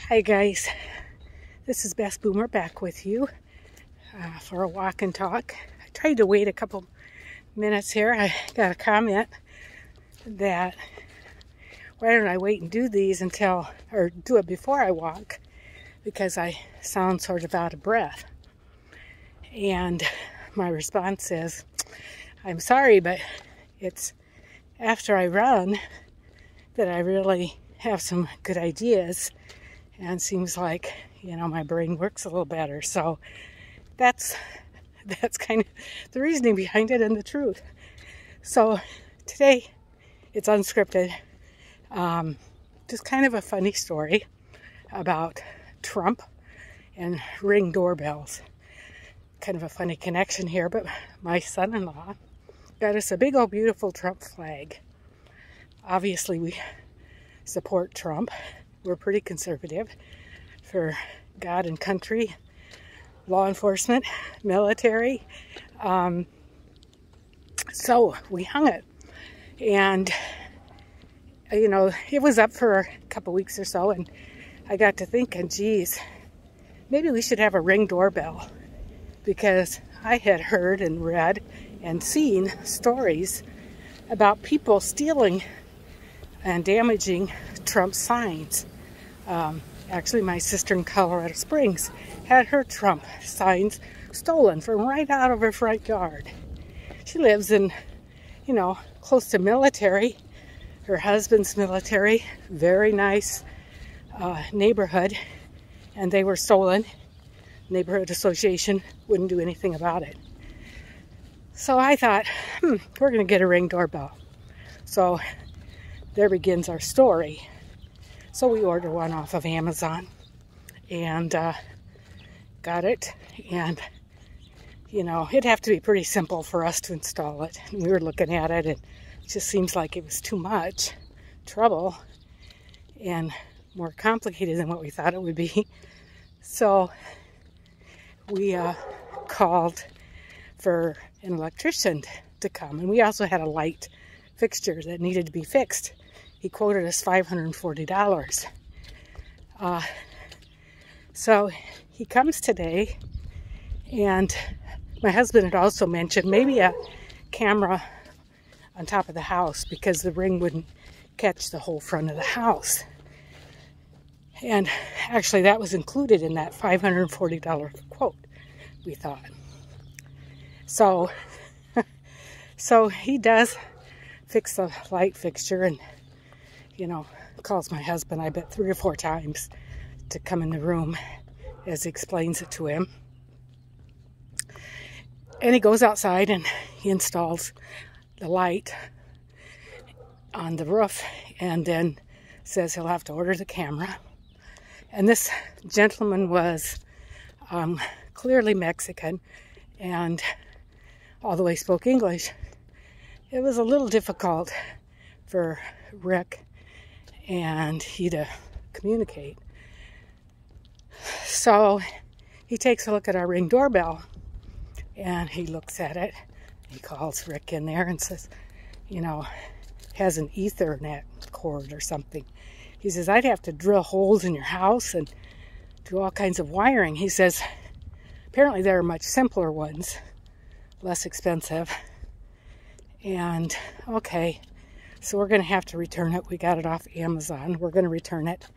Hi guys, this is Best Boomer back with you for a walk and talk. I tried to wait a couple minutes here. I got a comment that why don't I wait and do these until, or do it before I walk, because I sound sort of out of breath. And my response is, I'm sorry, but it's after I run that I really have some good ideas, and seems like, my brain works a little better. So that's kind of the reasoning behind it and the truth. So today it's unscripted, just kind of a funny story about Trump and Ring doorbells. Kind of a funny connection here, but my son-in-law got us a big old beautiful Trump flag. Obviously we support Trump. We're pretty conservative for God and country, law enforcement, military. So we hung it. And, it was up for a couple weeks or so, and I got to thinking, geez, maybe we should have a Ring doorbell, because I had heard and read and seen stories about people stealing and damaging Trump signs. Actually, my sister in Colorado Springs had her Trump signs stolen from right out of her front yard. She lives in, close to military. Her husband's military, very nice neighborhood, and they were stolen. Neighborhood association wouldn't do anything about it. So I thought, we're going to get a Ring doorbell. So there begins our story. So we ordered one off of Amazon and got it. And, it'd have to be pretty simple for us to install it. And we were looking at it, and it just seems like it was too much trouble and more complicated than what we thought it would be. So we called for an electrician to come. And we also had a light fixture that needed to be fixed. He quoted us $540. So he comes today, and my husband had also mentioned maybe a camera on top of the house, because the Ring wouldn't catch the whole front of the house. And actually that was included in that $540 quote, we thought. So he does fix the light fixture and, calls my husband, I bet 3 or 4 times to come in the room as he explains it to him. And he goes outside and he installs the light on the roof, and then says he'll have to order the camera. And this gentleman was clearly Mexican, and although he spoke English, it was a little difficult for Rick and he to communicate. So he takes a look at our Ring doorbell, and he looks at it. He calls Rick in there and says, has an Ethernet cord or something. He says, I'd have to drill holes in your house and do all kinds of wiring. He says, apparently there are much simpler ones, less expensive. And okay, so we're going to have to return it. We got it off Amazon. We're going to return it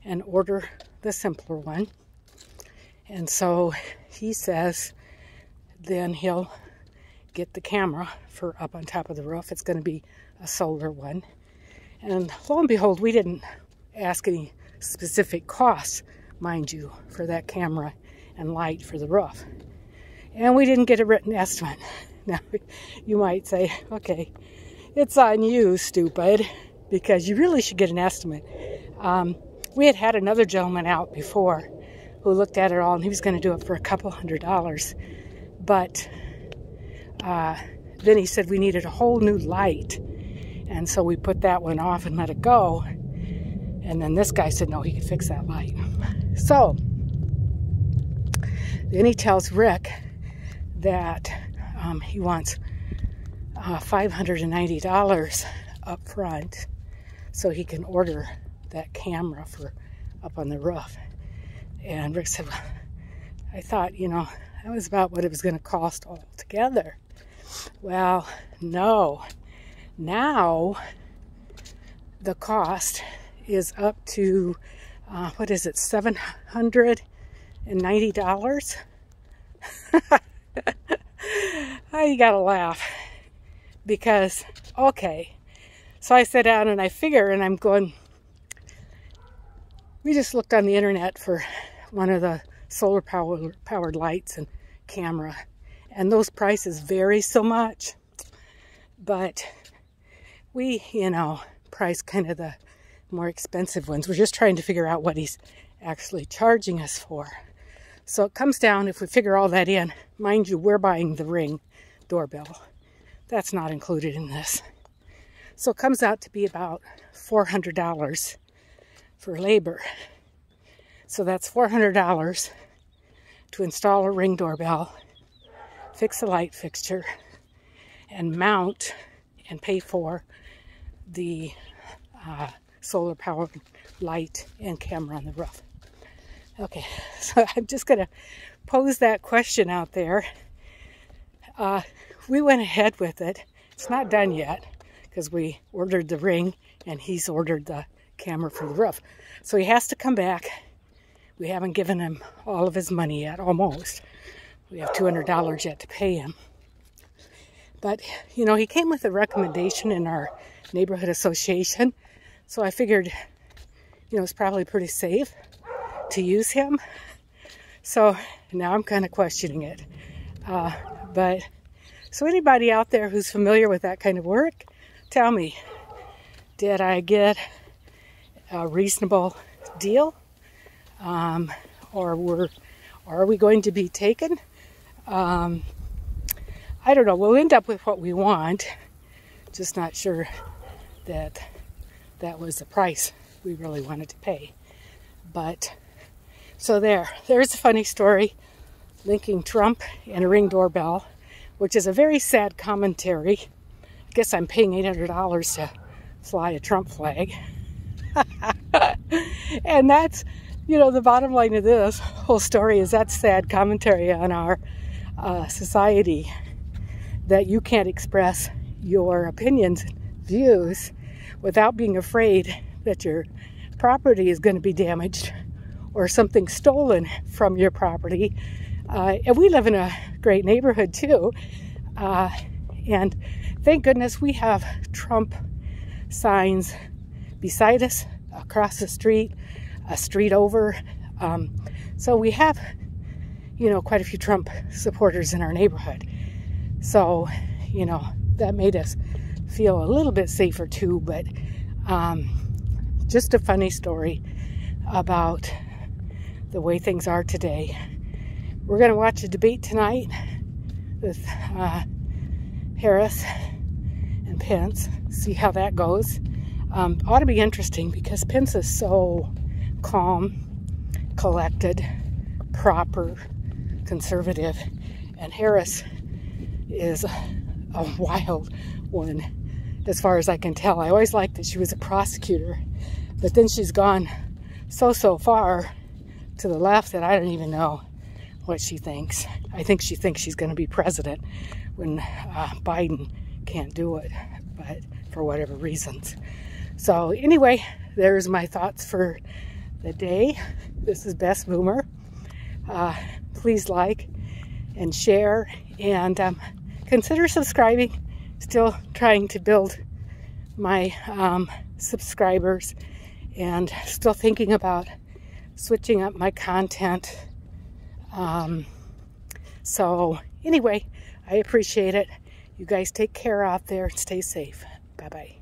and order the simpler one. And so he says then he'll get the camera for up on top of the roof. It's going to be a solar one. And lo and behold, we didn't ask any specific costs, mind you, for that camera and light for the roof. And we didn't get a written estimate. Now, you might say, okay, it's on you, stupid, because you really should get an estimate. We had another gentleman out before who looked at it all, and he was going to do it for a couple $100. But then he said we needed a whole new light. And so we put that one off and let it go. And then this guy said, no, he could fix that light. So then he tells Rick that he wants $590 up front so he can order that camera for up on the roof. And Rick said, well, I thought, that was about what it was going to cost altogether. Well, no. Now the cost is up to, $790? You gotta laugh because, okay, so I sat down and I figure, and I'm going, we just looked on the internet for one of the solar powered lights and camera, and those prices vary so much, but we, price kind of the more expensive ones. We're just trying to figure out what he's actually charging us for. So it comes down, if we figure all that in, mind you, we're buying the Ring doorbell. That's not included in this. So it comes out to be about $400 for labor. So that's $400 to install a Ring doorbell, fix a light fixture, and mount and pay for the solar powered light and camera on the roof. Okay, so I'm just going to pose that question out there. We went ahead with it. It's not done yet because we ordered the Ring and he's ordered the camera for the roof. So he has to come back. We haven't given him all of his money yet, almost. We have $200 yet to pay him. But, he came with a recommendation in our neighborhood association. So I figured, it's probably pretty safe to use him. So now I'm kind of questioning it. So anybody out there who's familiar with that kind of work, tell me, did I get a reasonable deal? Or are we going to be taken? I don't know. We'll end up with what we want. Just not sure that was the price we really wanted to pay. But so there's a funny story linking Trump and a Ring doorbell, which is a very sad commentary. I guess I'm paying $800 to fly a Trump flag. And that's, the bottom line of this whole story is that sad commentary on our society, that you can't express your opinions, views, without being afraid that your property is going to be damaged or something stolen from your property. And we live in a great neighborhood too. And thank goodness we have Trump signs beside us, across the street, a street over. So we have, quite a few Trump supporters in our neighborhood. So, that made us feel a little bit safer too. But just a funny story about the way things are today. We're going to watch a debate tonight with Harris and Pence, see how that goes. Ought to be interesting because Pence is so calm, collected, proper, conservative, and Harris is a wild one as far as I can tell. I always liked that she was a prosecutor, but then she's gone so far to the left that I don't even know what she thinks. I think she thinks she's going to be president when Biden can't do it, but for whatever reasons. So anyway, there's my thoughts for the day. This is Best Boomer. Please like and share and consider subscribing. Still trying to build my subscribers and still thinking about switching up my content. So anyway, I appreciate it. You guys take care out there and stay safe. Bye-bye.